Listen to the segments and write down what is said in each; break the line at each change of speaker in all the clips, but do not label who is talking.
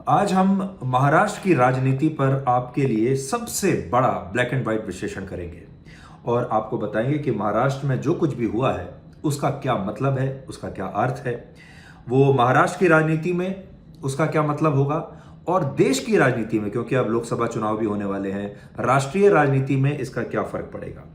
आज हम महाराष्ट्र की राजनीति पर आपके लिए सबसे बड़ा ब्लैक एंड व्हाइट विश्लेषण करेंगे और आपको बताएंगे कि महाराष्ट्र में जो कुछ भी हुआ है उसका क्या मतलब है, उसका क्या अर्थ है, वो महाराष्ट्र की राजनीति में उसका क्या मतलब होगा और देश की राजनीति में, क्योंकि अब लोकसभा चुनाव भी होने वाले हैं, राष्ट्रीय राजनीति में इसका क्या फर्क पड़ेगा।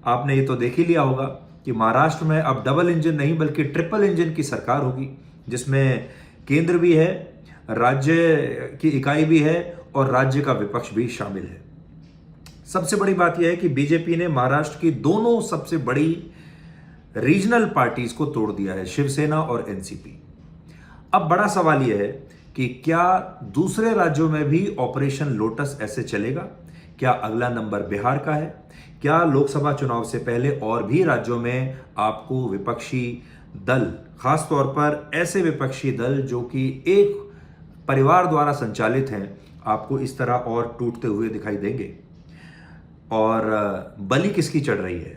आपने ये तो देख ही लिया होगा कि महाराष्ट्र में अब डबल इंजन नहीं बल्कि ट्रिपल इंजन की सरकार होगी, जिसमें केंद्र भी है, राज्य की इकाई भी है और राज्य का विपक्ष भी शामिल है। सबसे बड़ी बात यह है कि बीजेपी ने महाराष्ट्र की दोनों सबसे बड़ी रीजनल पार्टीज को तोड़ दिया है, शिवसेना और एनसीपी। अब बड़ा सवाल यह है कि क्या दूसरे राज्यों में भी ऑपरेशन लोटस ऐसे चलेगा? क्या अगला नंबर बिहार का है? क्या लोकसभा चुनाव से पहले और भी राज्यों में आपको विपक्षी दल, खासतौर पर ऐसे विपक्षी दल जो कि एक परिवार द्वारा संचालित हैं, आपको इस तरह और टूटते हुए दिखाई देंगे? और बलि किसकी चढ़ रही है,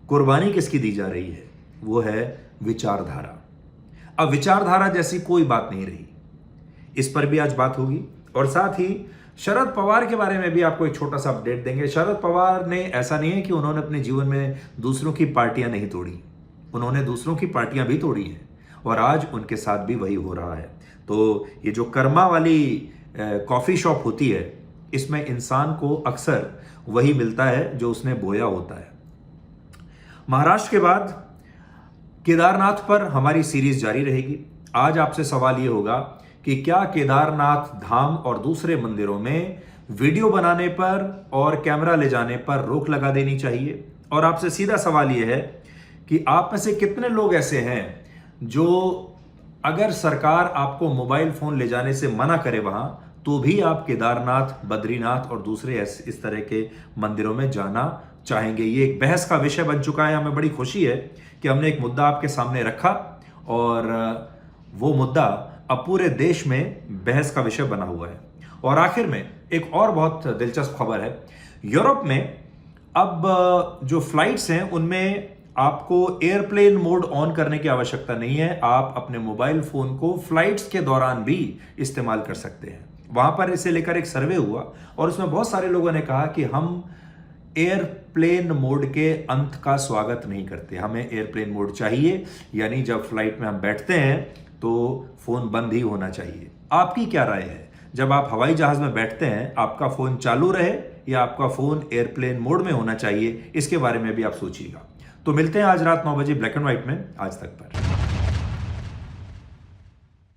कुर्बानी किसकी दी जा रही है? वो है विचारधारा। अब विचारधारा जैसी कोई बात नहीं रही, इस पर भी आज बात होगी। और साथ ही शरद पवार के बारे में भी आपको एक छोटा सा अपडेट देंगे। शरद पवार ने, ऐसा नहीं है कि उन्होंने अपने जीवन में दूसरों की पार्टियां नहीं तोड़ी, उन्होंने दूसरों की पार्टियां भी तोड़ी हैं और आज उनके साथ भी वही हो रहा है। तो ये जो कर्मा वाली कॉफी शॉप होती है, इसमें इंसान को अक्सर वही मिलता है जो उसने बोया होता है। महाराष्ट्र के बाद केदारनाथ पर हमारी सीरीज जारी रहेगी। आज आपसे सवाल यह होगा कि क्या केदारनाथ धाम और दूसरे मंदिरों में वीडियो बनाने पर और कैमरा ले जाने पर रोक लगा देनी चाहिए? और आपसे सीधा सवाल यह है कि आप में से कितने लोग ऐसे हैं जो अगर सरकार आपको मोबाइल फोन ले जाने से मना करे वहां, तो भी आप केदारनाथ, बद्रीनाथ और दूसरे इस तरह के मंदिरों में जाना चाहेंगे? ये एक बहस का विषय बन चुका है। हमें बड़ी खुशी है कि हमने एक मुद्दा आपके सामने रखा और वो मुद्दा अब पूरे देश में बहस का विषय बना हुआ है। और आखिर में एक और बहुत दिलचस्प खबर है। यूरोप में अब जो फ्लाइट्स हैं उनमें आपको एयरप्लेन मोड ऑन करने की आवश्यकता नहीं है। आप अपने मोबाइल फोन को फ्लाइट्स के दौरान भी इस्तेमाल कर सकते हैं। वहां पर इसे लेकर एक सर्वे हुआ और उसमें बहुत सारे लोगों ने कहा कि हम एयरप्लेन मोड के अंत का स्वागत नहीं करते, हमें एयरप्लेन मोड चाहिए, यानी जब फ्लाइट में हम बैठते हैं तो फोन बंद ही होना चाहिए। आपकी क्या राय है? जब आप हवाई जहाज में बैठते हैं, आपका फोन चालू रहे या आपका फोन एयरप्लेन मोड में होना चाहिए? इसके बारे में भी आप सोचिएगा। तो मिलते हैं आज रात 9 बजे ब्लैक एंड व्हाइट में आज तक पर।